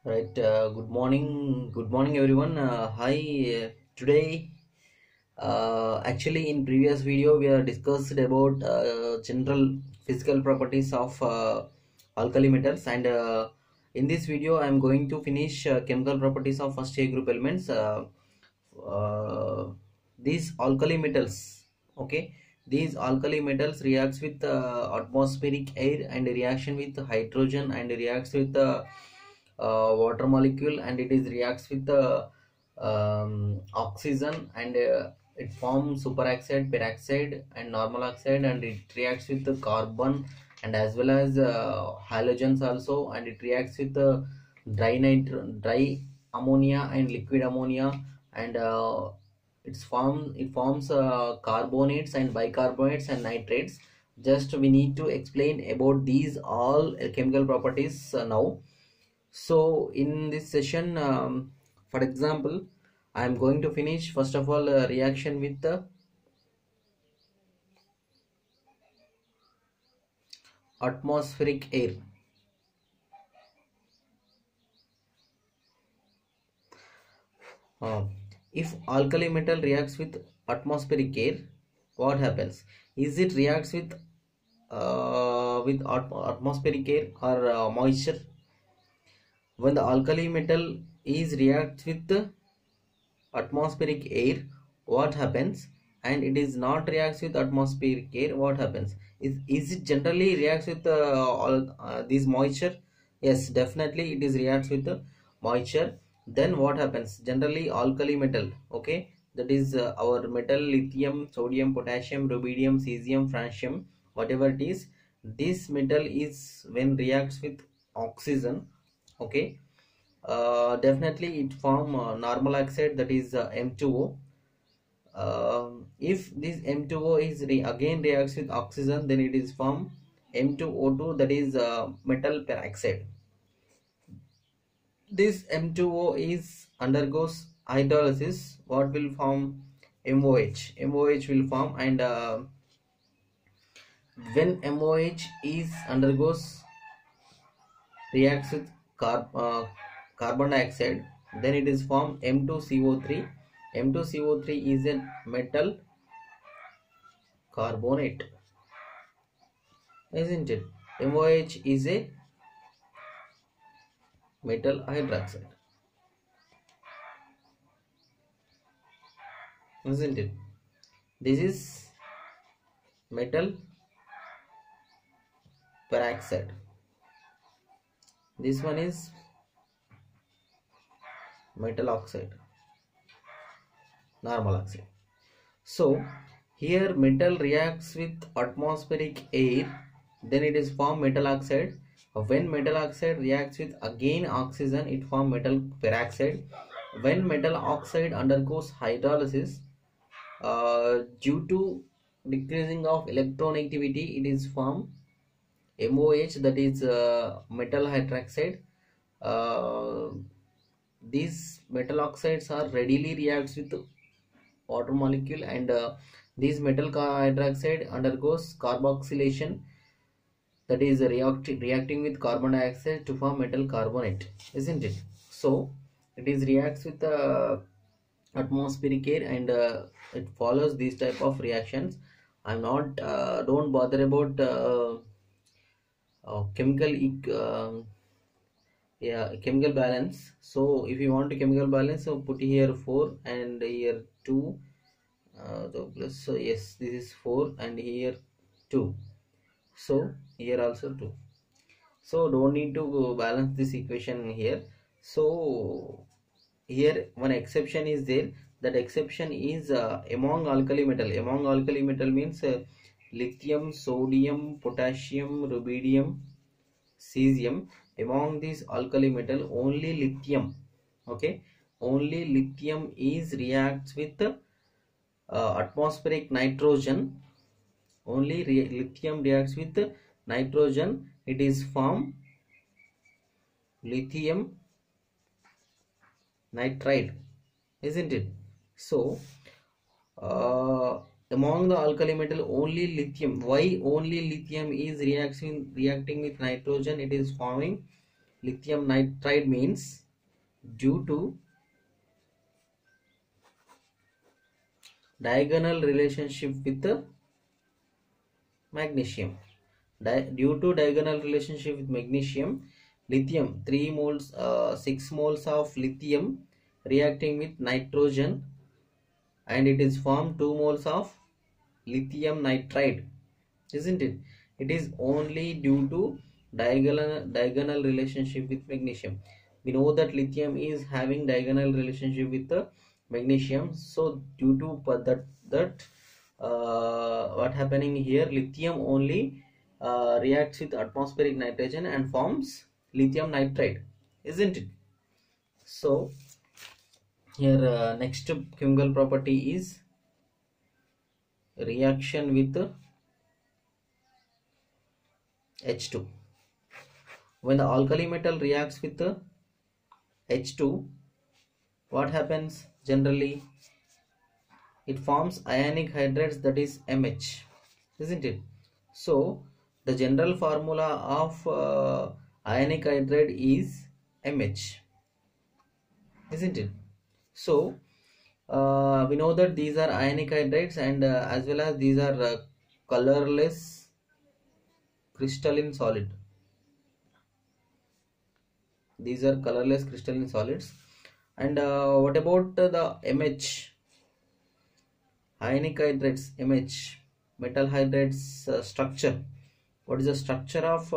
Right. Good morning, everyone. Hi. Today, actually, in previous video, we have discussed about general physical properties of alkali metals, and in this video, I am going to finish chemical properties of first A group elements. Uh, these alkali metals, okay. These alkali metals reacts with atmospheric air and reaction with hydrogen and reacts with water molecule, and it is reacts with the oxygen, and it forms superoxide, peroxide and normal oxide, and it reacts with the carbon and as well as halogens also, and it reacts with the dry ammonia and liquid ammonia, and it forms carbonates and bicarbonates and nitrates. Just we need to explain about these all chemical properties now. So in this session, for example, I am going to finish first of all reaction with the atmospheric air. Uh, if alkali metal reacts with atmospheric air, what happens? Is it reacts with atmospheric air or moisture? When the alkali metal is reacts with the atmospheric air, what happens? And it is not reacts with atmospheric air, what happens? Is it generally reacts with all this moisture? Yes, definitely it is reacts with the moisture. Then what happens? Generally alkali metal, okay, that is our metal, lithium, sodium, potassium, rubidium, cesium, francium, whatever it is, this metal is when reacts with oxygen, okay, definitely it form normal oxide, that is M2O. If this M2O is again reacts with oxygen, then it is form M2O2, that is metal peroxide. This M2O is undergoes hydrolysis, what will form MOH. MOH will form, and when MOH is undergoes reacts with carbon dioxide, then it is formed M2CO3. M2CO3 is a metal carbonate, isn't it? MOH is a metal hydroxide, isn't it? This is metal peroxide. This one is metal oxide, normal oxide. So here metal reacts with atmospheric air, then it is formed metal oxide. When metal oxide reacts with again oxygen, it forms metal peroxide. When metal oxide undergoes hydrolysis, due to decreasing of electronegativity, it is formed MOH, that is metal hydroxide. Uh, these metal oxides are readily reacts with water molecule, and these metal hydroxide undergoes carboxylation, that is reacting with carbon dioxide to form metal carbonate, isn't it? So it is reacts with atmospheric air, and it follows these type of reactions. I'm not don't bother about chemical yeah, chemical balance. So if you want to chemical balance, so put here 4 and here 2, so plus, so yes, this is 4 and here 2, so here also 2. So don't need to balance this equation here. So here one exception is there. That exception is among alkali metal. Among alkali metal means lithium, sodium, potassium, rubidium, cesium. Among these alkali metal, only lithium, okay, only lithium is reacts with atmospheric nitrogen. Only lithium reacts with nitrogen, it is form lithium nitride, isn't it? So among the alkali metal, only lithium. Why only lithium is reacting with nitrogen? It is forming lithium nitride means due to diagonal relationship with the magnesium. Due to diagonal relationship with magnesium, lithium 3 moles 6 moles of lithium reacting with nitrogen, and it is formed 2 moles of lithium nitride, isn't it? It is only due to diagonal relationship with magnesium. We know that lithium is having diagonal relationship with the magnesium, so due to what happening here, lithium only reacts with atmospheric nitrogen and forms lithium nitride, isn't it? So here next chemical property is reaction with H2. When the alkali metal reacts with H2, what happens generally? It forms ionic hydrates, that is MH, isn't it? So the general formula of ionic hydrate is MH, isn't it? So we know that these are ionic hydrates, and as well as these are colorless crystalline solid. These are colorless crystalline solids. And what about the MH? Ionic hydrates, MH, metal hydrates structure. What is the structure of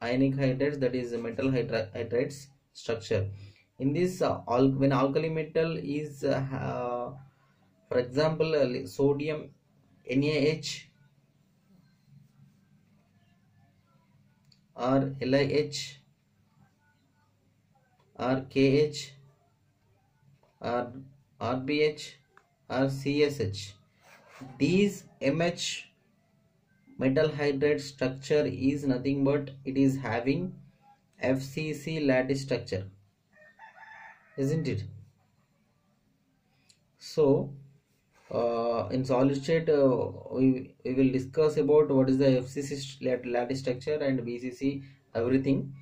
ionic hydrates? That is metal hydrates structure. In this, when alkali metal is, for example, sodium NaH or LiH or KH or RBH or CSH, these MH metal hydride structure is nothing but it is having FCC lattice structure, isn't it? So in solid state we will discuss about what is the FCC lattice structure and BCC, everything.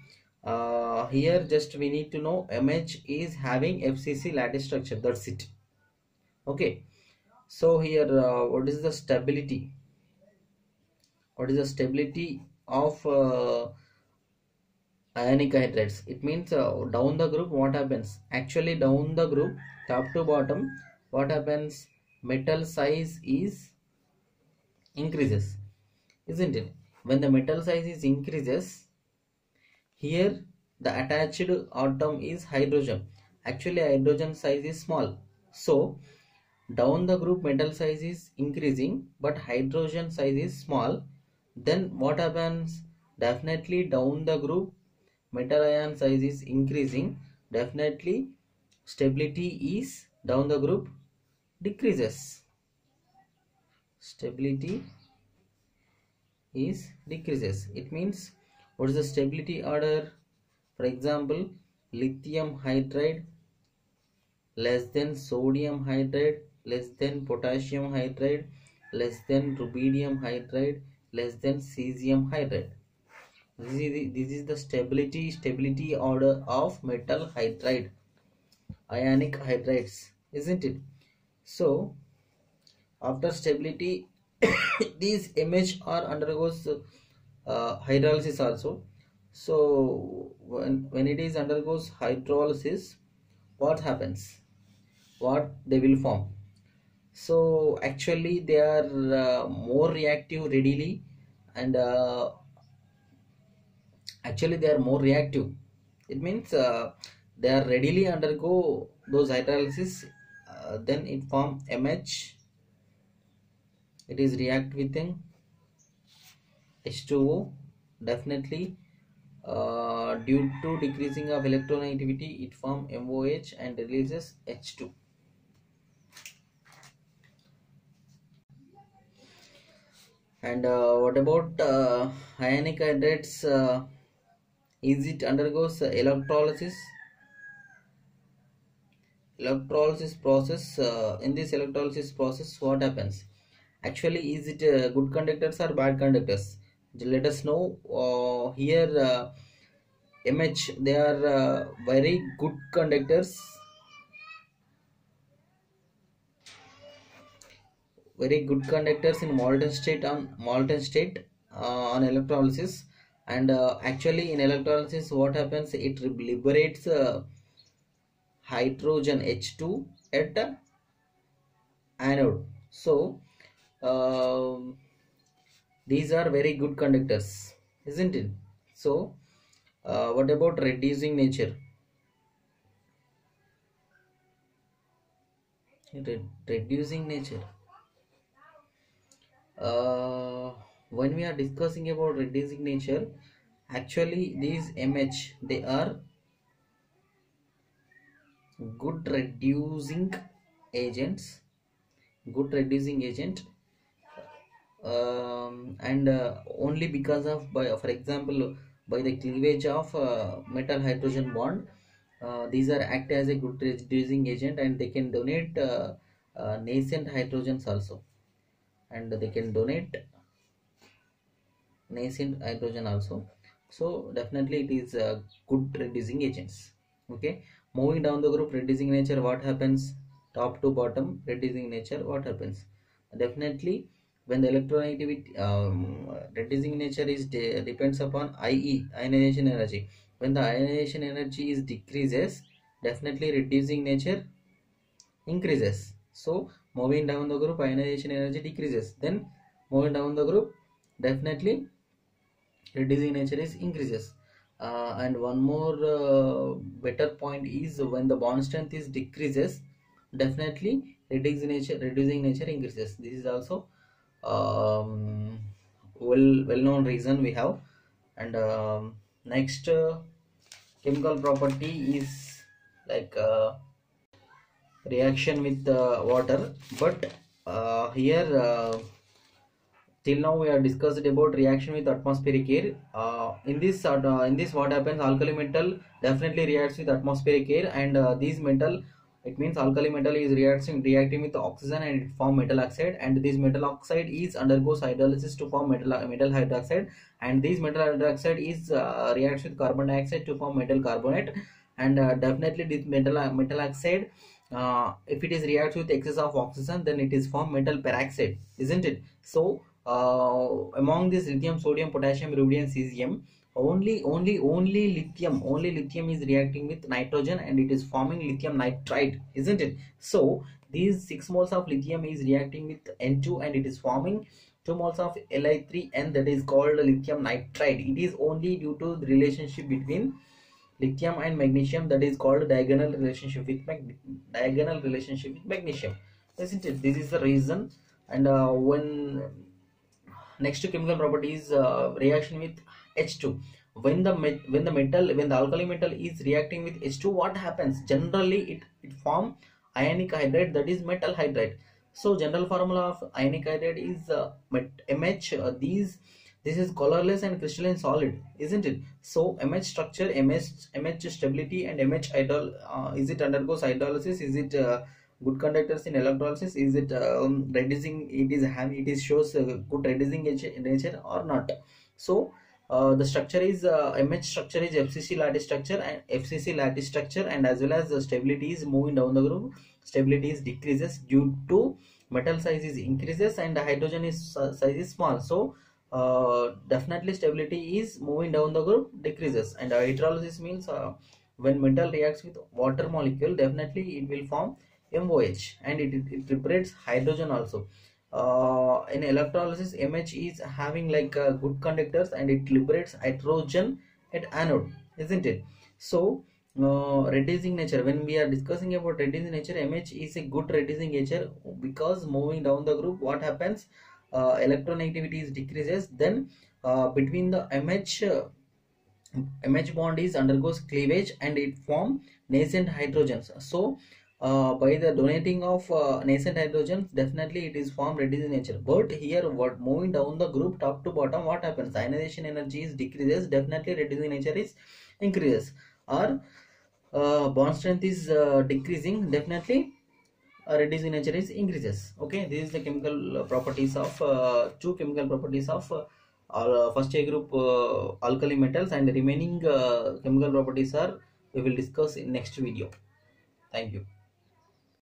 Here just we need to know MH is having FCC lattice structure, that's it. Okay, so here what is the stability? What is the stability of ionic hydrates? It means down the group what happens? Actually down the group, top to bottom, what happens? Metal size is increases, isn't it? When the metal size is increases, here the attached atom is hydrogen. Actually hydrogen size is small, so down the group metal size is increasing but hydrogen size is small. Then what happens? Definitely down the group metal ion size is increasing, definitely stability is down the group decreases. Stability is decreases. It means what is the stability order? For example, lithium hydride less than sodium hydride, less than potassium hydride, less than rubidium hydride, less than cesium hydride. This is the stability order of metal hydride, ionic hydrates, isn't it? So after stability these MHR undergoes hydrolysis also. So when it is undergoes hydrolysis, what happens? What they will form? So actually they are more reactive readily, and actually they are more reactive. It means they are readily undergo those hydrolysis, then it form MH. It is react within H2O, definitely due to decreasing of electronegativity it form MOH and releases H2. And what about ionic hydrates? Is it undergoes electrolysis process? In this electrolysis process what happens? Actually is it good conductors or bad conductors? Let us know here. MH, they are very good conductors, in molten state on electrolysis. And actually in electrolysis what happens, it liberates hydrogen H2 at the anode. So these are very good conductors, isn't it? So what about reducing nature? Reducing nature, when we are discussing about reducing nature, actually these MH, they are good reducing agents, good reducing agent. And only because of, by for example, by the cleavage of metal hydrogen bond, these are act as a good reducing agent, and they can donate nascent hydrogens also, and they can donate nascent hydrogen also. So definitely it is good reducing agents. Okay, moving down the group, reducing nature, what happens? Top to bottom, reducing nature, what happens? Definitely when the electronegativity, reducing nature is depends upon IE, ionization energy. When the ionization energy is decreases, definitely reducing nature increases. So moving down the group, ionization energy decreases, then moving down the group, definitely reducing nature is increases. And one more better point is when the bond strength is decreases, definitely reducing nature increases. This is also well known reason we have. And next chemical property is like reaction with water. But here till now we have discussed about reaction with atmospheric air. In this what happens, alkali metal definitely reacts with atmospheric air, and these metal, it means alkali metal is reacting with oxygen and it form metal oxide, and this metal oxide is undergoes hydrolysis to form metal hydroxide, and this metal hydroxide is reacts with carbon dioxide to form metal carbonate. And definitely this metal oxide, if it is reacts with excess of oxygen, then it is form metal peroxide, isn't it? So among this lithium, sodium, potassium, rubidium, cesium, only lithium is reacting with nitrogen, and it is forming lithium nitride, isn't it? So these 6 moles of lithium is reacting with N2, and it is forming 2 moles of Li3N, that is called lithium nitride. It is only due to the relationship between lithium and magnesium, that is called diagonal relationship with magnesium, isn't it? This is the reason. And when next chemical property is reaction with H2. When the alkali metal is reacting with H2, what happens? Generally it form ionic hydride, that is metal hydride. So general formula of ionic hydride is MH. This is colorless and crystalline solid, isn't it? So MH structure, MH stability, and MH idol, is it undergoes hydrolysis? Is it good conductors in electrolysis? Is it reducing? It is shows good reducing nature or not? So the structure is MH structure is FCC lattice structure, and as well as the stability is moving down the group. Stability is decreases due to metal size is increases and the hydrogen is size is small. So definitely stability is moving down the group decreases. And hydrolysis means when metal reacts with water molecule, definitely it will form MOH, and it liberates hydrogen also. In electrolysis, MH is having like good conductors, and it liberates hydrogen at anode, isn't it? So reducing nature, when we are discussing about reducing nature, MH is a good reducing nature, because moving down the group, what happens? Electronegativity is decreases, then between the MH bond is undergoes cleavage, and it form nascent hydrogens. So by the donating of nascent hydrogens, definitely it is formed reducing nature. But here, what moving down the group top to bottom, what happens? Ionization energy is decreases, definitely reducing nature is increases. Or bond strength is decreasing, definitely reducing nature is increases. Okay, this is the chemical properties of two chemical properties of first A group alkali metals, and remaining chemical properties are we will discuss in next video. Thank you.